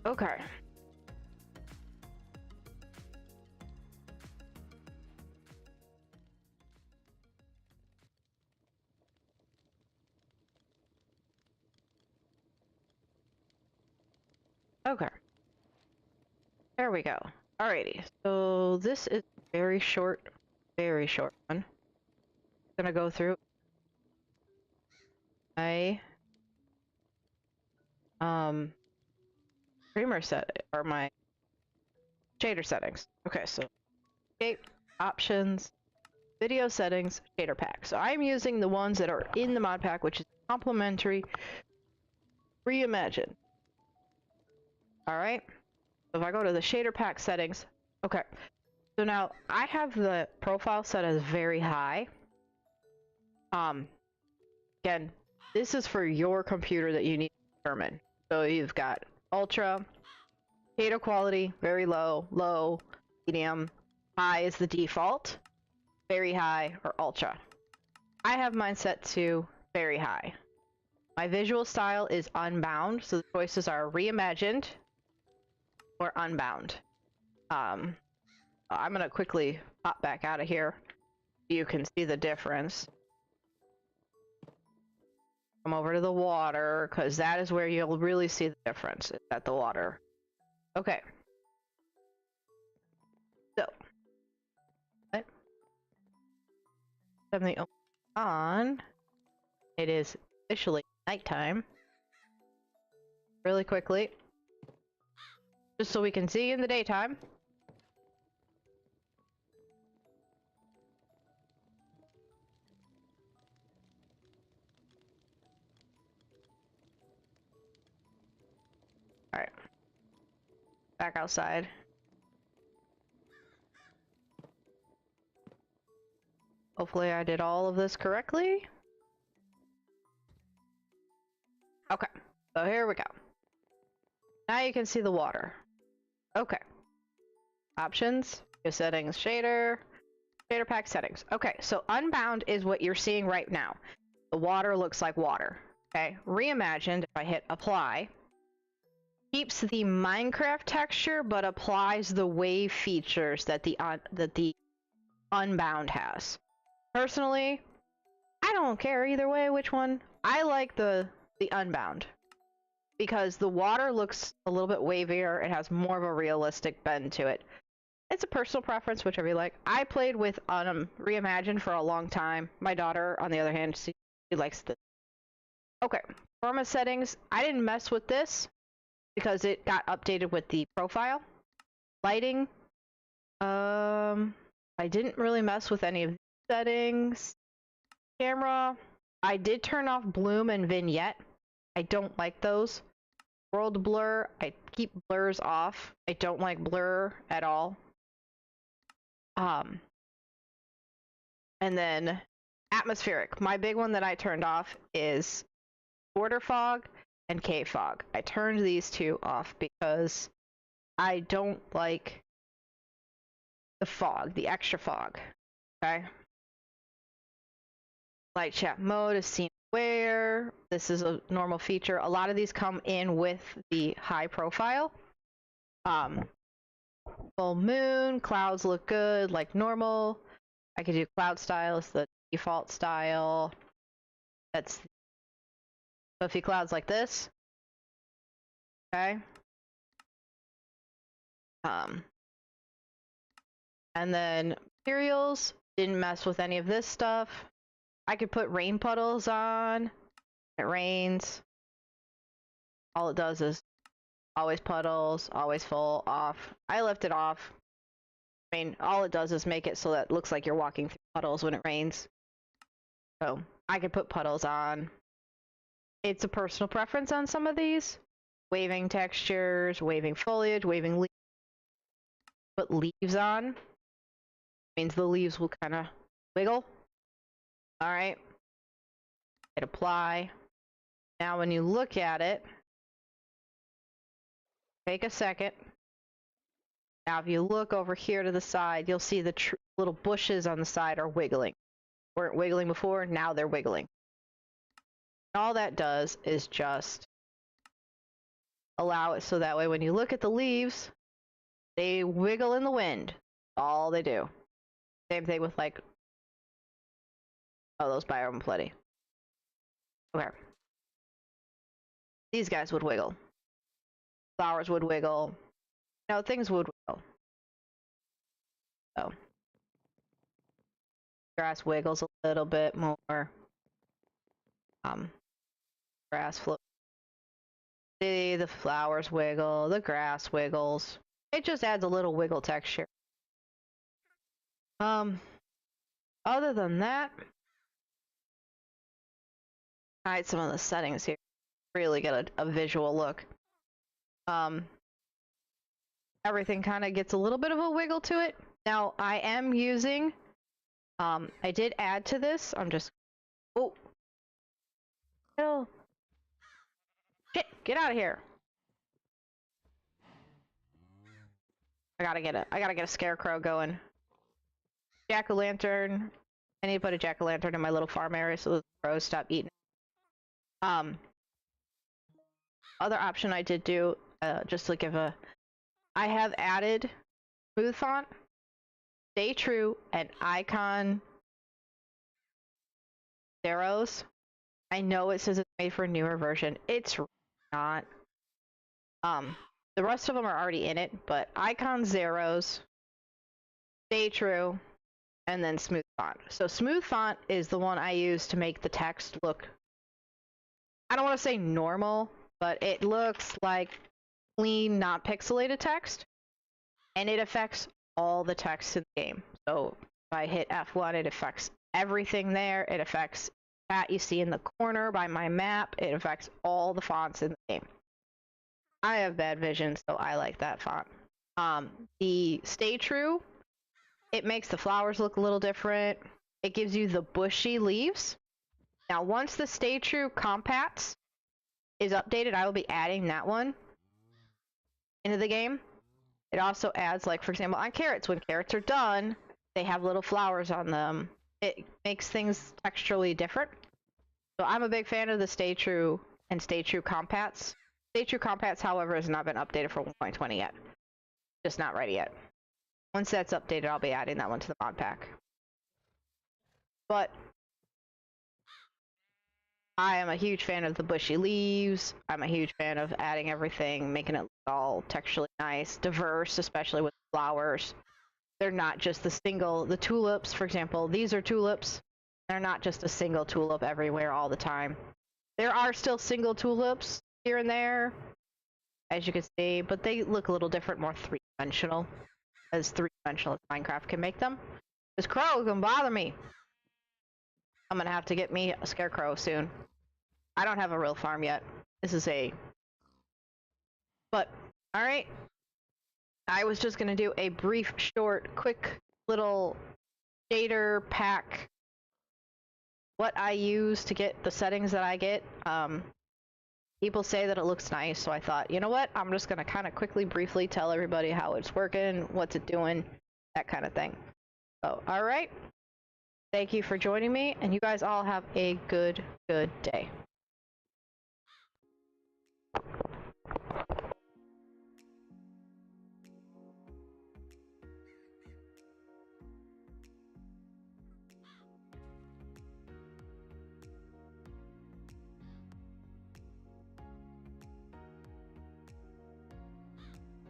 Okay. Okay. There we go. Alrighty. So this is very short one. I'm gonna go through my streamer set or my shader settings. Okay, so escape, options, video settings, shader pack. So I'm using the ones that are in the mod pack, which is complementary reimagine. Alright. So if I go to the shader pack settings, okay. So now I have the profile set as very high. Again, this is for your computer that you need to determine. So you've got ultra, shader quality, very low, low, medium, high is the default, very high, or ultra. I have mine set to very high. My visual style is unbound, so the choices are reimagined or unbound. I'm gonna quickly pop back out of here. You can see the difference. Come over to the water, because that is where you'll really see the difference, is at the water. Okay. So. Something on. It is officially nighttime. Really quickly. Just so we can see in the daytime. Alright. Back outside. Hopefully I did all of this correctly. Okay, so here we go. Now you can see the water. Okay. Options, your settings, shader pack settings. Okay, so unbound is what you're seeing right now. The water looks like water. Okay, reimagined, if I hit apply, keeps the Minecraft texture but applies the wave features that the unbound has. Personally, I don't care either way which one. I like the unbound because the water looks a little bit wavier. It has more of a realistic bend to it. It's a personal preference, whichever you like. I played with reimagined for a long time. My daughter, on the other hand, she likes this. Okay, Forma settings. I didn't mess with this because it got updated with the profile. Lighting. I didn't really mess with any of the settings. Camera. I did turn off bloom and vignette. I don't like those. World blur. I keep blurs off. I don't like blur at all. And then atmospheric. My big one that I turned off is border fog and cave fog. I turned these two off because I don't like the fog, the extra fog. Okay. Light chat mode is seen where. This is a normal feature. A lot of these come in with the high profile. Full moon, clouds look good, like normal. I could do cloud style as the default style. That's fluffy clouds like this. Okay. And then materials, didn't mess with any of this stuff. I could put rain puddles on. It rains. All it does is always puddles, always full, off. I left it off. I mean, all it does is make it so that it looks like you're walking through puddles when it rains. So I could put puddles on. It's a personal preference on some of these. Waving textures, waving foliage, waving leaves. Put leaves on. Means the leaves will kind of wiggle. Alright. Hit apply. Now when you look at it, take a second. Now if you look over here to the side, you'll see the little bushes on the side are wiggling. Weren't wiggling before, now they're wiggling. All that does is just allow it so that way when you look at the leaves, they wiggle in the wind. All they do. Same thing with like, oh, those biome plenty. Okay. These guys would wiggle. Flowers would wiggle. You know, things would wiggle. So grass wiggles a little bit more. Grass floats. See, the flowers wiggle, the grass wiggles. It just adds a little wiggle texture. Other than that, hide some of the settings here. Really get a visual look. Everything kind of gets a little bit of a wiggle to it. Now, I am using, I did add to this. I'm just, oh, shit, get out of here. I gotta get a scarecrow going. Jack-o'-lantern. I need to put a jack-o'-lantern in my little farm area so the crows stop eating. Other option I did do, just to give a, I have added smooth font, stay true, and icon Xeros. I know it says it's made for a newer version. It's not. The rest of them are already in it, but icon Xeros, stay true, and then smooth font. So smooth font is the one I use to make the text look, I don't want to say normal, but it looks like clean, not pixelated text, and it affects all the text in the game. So if I hit F1, it affects everything there. It affects that you see in the corner by my map. It affects all the fonts in the game. I have bad vision, so I like that font. The stay true, it makes the flowers look a little different. It gives you the bushy leaves. Now, once the stay true compats is updated, I will be adding that one into the game. It also adds, like, for example, on carrots, when carrots are done, they have little flowers on them. It makes things texturally different. So I'm a big fan of the stay true and stay true compats. Stay true compats, however, has not been updated for 1.20 yet. Just not ready yet. Once that's updated, I'll be adding that one to the mod pack. But I am a huge fan of the bushy leaves. I'm a huge fan of adding everything, making it all texturally nice, diverse, especially with flowers. They're not just the tulips, for example. These are tulips. They're not just a single tulip everywhere all the time. There are still single tulips here and there, as you can see, but they look a little different, more three-dimensional, as three-dimensional as Minecraft can make them. This crow is gonna bother me. I'm gonna have to get me a scarecrow soon. I don't have a real farm yet. This is but, alright. I was just gonna do a brief, short, quick little shader pack. What I use to get the settings that I get. People say that it looks nice, so I thought, you know what? I'm just gonna kind of quickly, briefly tell everybody how it's working, what's it doing, that kind of thing. So, alright. Thank you for joining me, and you guys all have a good day.